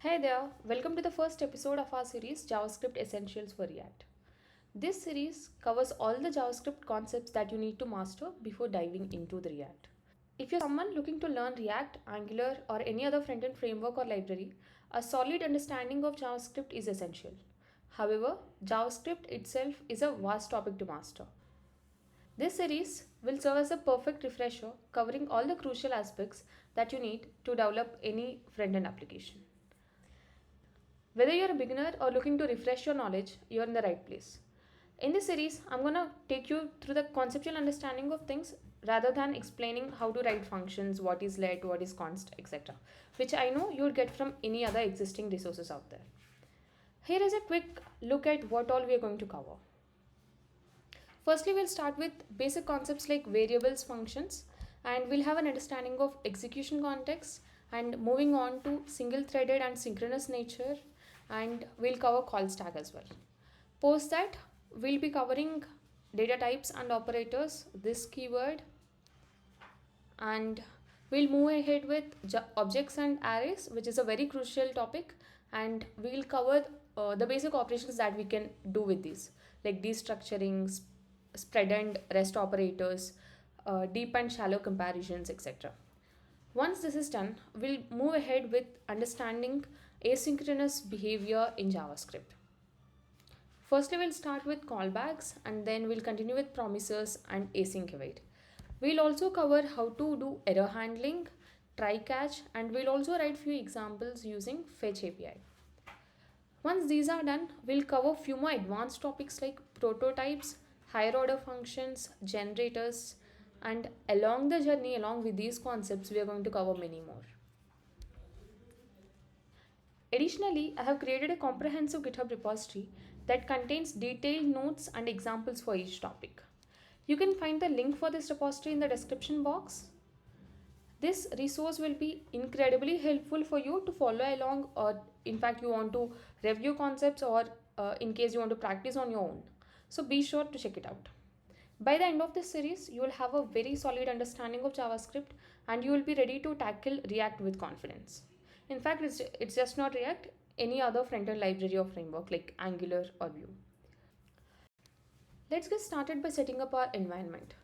Hey there, welcome to the first episode of our series JavaScript Essentials for React. This series covers all the JavaScript concepts that you need to master before diving into the React. If you're someone looking to learn React, Angular, or any other front-end framework or library, a solid understanding of JavaScript is essential. However, JavaScript itself is a vast topic to master. This series will serve as a perfect refresher covering all the crucial aspects that you need to develop any front-end application. Whether you're a beginner or looking to refresh your knowledge, you're in the right place. In this series, I'm going to take you through the conceptual understanding of things rather than explaining how to write functions, what is let, what is const, etc., which I know you'll get from any other existing resources out there. Here is a quick look at what all we are going to cover. Firstly, we'll start with basic concepts like variables, functions, and we'll have an understanding of execution context and moving on to single-threaded and synchronous nature, and we'll cover call stack as well. Post that, we'll be covering data types and operators, this keyword, and we'll move ahead with objects and arrays, which is a very crucial topic, and we'll cover the basic operations that we can do with these, like destructuring, spread and rest operators, deep and shallow comparisons, etc. Once this is done, we'll move ahead with understanding asynchronous behavior in JavaScript. Firstly, we'll start with callbacks and then we'll continue with promises and async await. We'll also cover how to do error handling, try catch, and we'll also write few examples using fetch API. Once these are done, we'll cover few more advanced topics like prototypes, higher order functions, generators, and along the journey, along with these concepts, we are going to cover many more. Additionally, I have created a comprehensive GitHub repository that contains detailed notes and examples for each topic. You can find the link for this repository in the description box. This resource will be incredibly helpful for you to follow along, or in fact you want to review concepts, or in case you want to practice on your own. So be sure to check it out. By the end of this series, you will have a very solid understanding of JavaScript and you will be ready to tackle React with confidence. In fact, it's just not React, any other front-end library or framework like Angular or Vue. Let's get started by setting up our environment.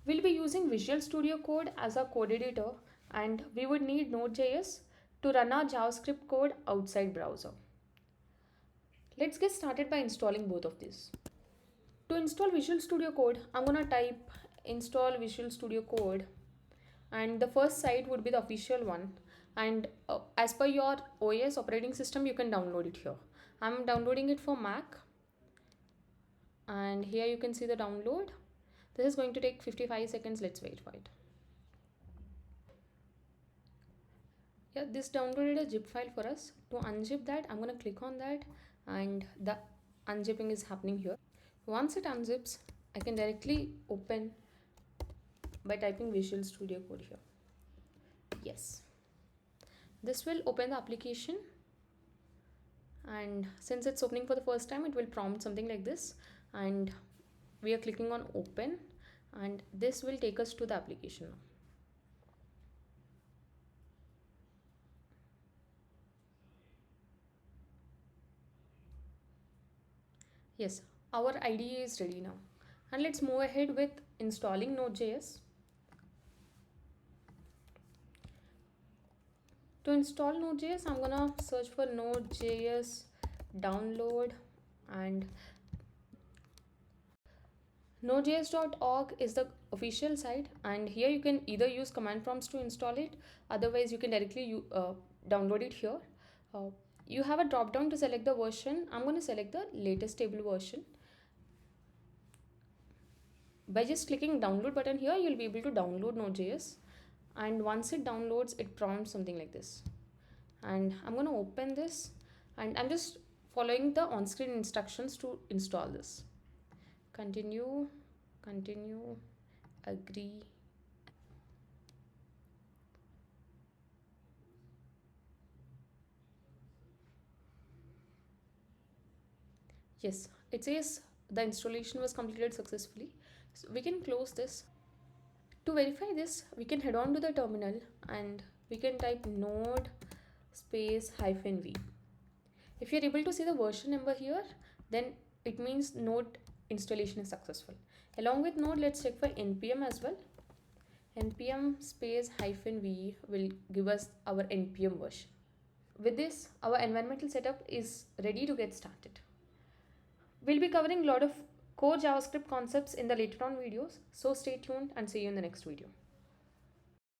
We'll be using Visual Studio Code as our code editor, and we would need Node.js to run our JavaScript code outside browser. Let's get started by installing both of these. To install Visual Studio Code, I'm going to type install Visual Studio Code, and the first site would be the official one, and as per your OS operating system you can download it here. I'm downloading it for Mac, and here you can see the download. This is going to take 55 seconds. Let's wait for it. Yeah, this downloaded a zip file for us. To unzip that, I'm going to click on that, and the unzipping is happening here. Once it unzips, I can directly open by typing Visual Studio Code here. Yes. This will open the application, and since it's opening for the first time, it will prompt something like this, and we are clicking on open, and this will take us to the application now. Yes, our IDE is ready now, and let's move ahead with installing Node.js. To install Node.js, I'm gonna search for Node.js download, and Node.js.org is the official site, and here you can either use command prompts to install it, otherwise you can directly download it here. You have a drop down to select the version. I'm going to select the latest stable version. By just clicking download button here, you'll be able to download Node.js, and once it downloads, it prompts something like this, and I'm going to open this, and I'm just following the on-screen instructions to install this. Continue, agree. Yes, it says the installation was completed successfully, so we can close this. To verify this, we can head on to the terminal and we can type node space -v. If you're able to see the version number here, then it means node installation is successful. Along with node, let's check for npm as well. Npm space -v will give us our npm version. With this, our environmental setup is ready to get started. We'll be covering a lot of core JavaScript concepts in the later on videos, so stay tuned and see you in the next video.